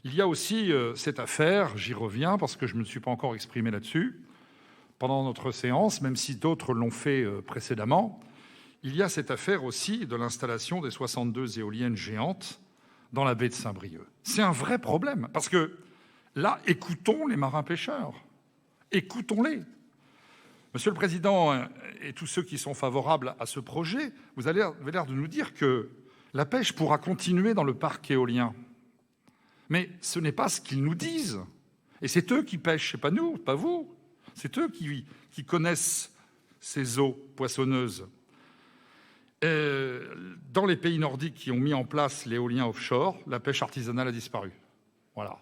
Il y a aussi cette affaire, j'y reviens parce que je ne me suis pas encore exprimé là-dessus pendant notre séance, même si d'autres l'ont fait précédemment. Il y a cette affaire aussi de l'installation des 62 éoliennes géantes dans la baie de Saint-Brieuc. C'est un vrai problème, parce que là, écoutons les marins-pêcheurs. Écoutons-les. Monsieur le Président et tous ceux qui sont favorables à ce projet, vous avez l'air de nous dire que la pêche pourra continuer dans le parc éolien. Mais ce n'est pas ce qu'ils nous disent. Et c'est eux qui pêchent, c'est pas nous, pas vous. C'est eux qui connaissent ces eaux poissonneuses. Dans les pays nordiques qui ont mis en place l'éolien offshore, la pêche artisanale a disparu. Voilà.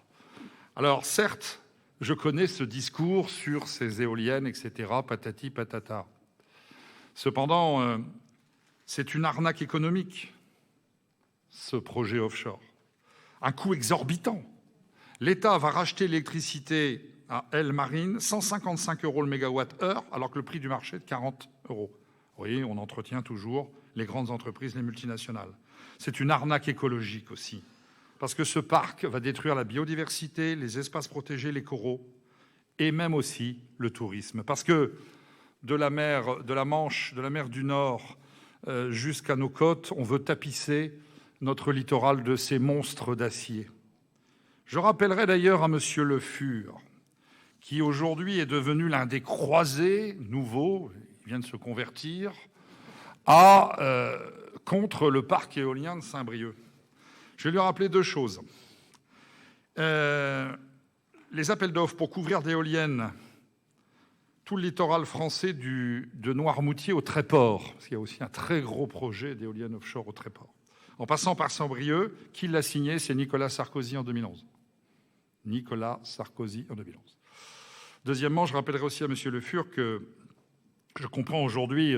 Alors, certes, je connais ce discours sur ces éoliennes, etc., patati patata. Cependant, c'est une arnaque économique, ce projet offshore. Un coût exorbitant. L'État va racheter l'électricité à El Marine, 155 € le mégawatt-heure, alors que le prix du marché est de 40 €. Oui, on entretient toujours les grandes entreprises, les multinationales. C'est une arnaque écologique aussi, parce que ce parc va détruire la biodiversité, les espaces protégés, les coraux, et même aussi le tourisme. Parce que de la mer de la Manche, de la mer du Nord jusqu'à nos côtes, on veut tapisser notre littoral de ces monstres d'acier. Je rappellerai d'ailleurs à monsieur Le Fur, qui aujourd'hui est devenu l'un des croisés nouveaux, il vient de se convertir, contre le parc éolien de Saint-Brieuc. Je vais lui rappeler deux choses. Les appels d'offres pour couvrir d'éoliennes tout le littoral français de Noirmoutier au Tréport, parce qu'il y a aussi un très gros projet d'éoliennes offshore au Tréport, en passant par Saint-Brieuc, qui l'a signé, c'est Nicolas Sarkozy en 2011. Nicolas Sarkozy en 2011. Deuxièmement, je rappellerai aussi à M. Le Fur que je comprends aujourd'hui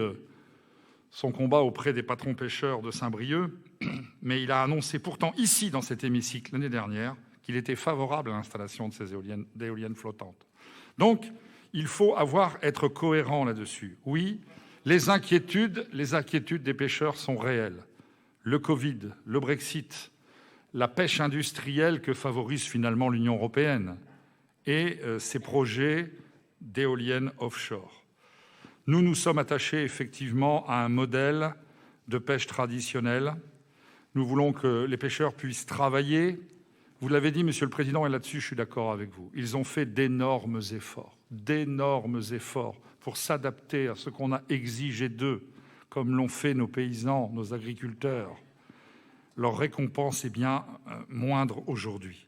son combat auprès des patrons pêcheurs de Saint-Brieuc, mais il a annoncé pourtant ici, dans cet hémicycle, l'année dernière, qu'il était favorable à l'installation de ces éoliennes flottantes. Donc, il faut être cohérent là-dessus. Oui, les inquiétudes des pêcheurs sont réelles. Le Covid, le Brexit, la pêche industrielle que favorise finalement l'Union européenne et ces projets d'éoliennes offshore. Nous nous sommes attachés effectivement à un modèle de pêche traditionnelle. Nous voulons que les pêcheurs puissent travailler. Vous l'avez dit, Monsieur le Président, et là-dessus je suis d'accord avec vous. Ils ont fait d'énormes efforts pour s'adapter à ce qu'on a exigé d'eux, comme l'ont fait nos paysans, nos agriculteurs. Leur récompense est bien moindre aujourd'hui.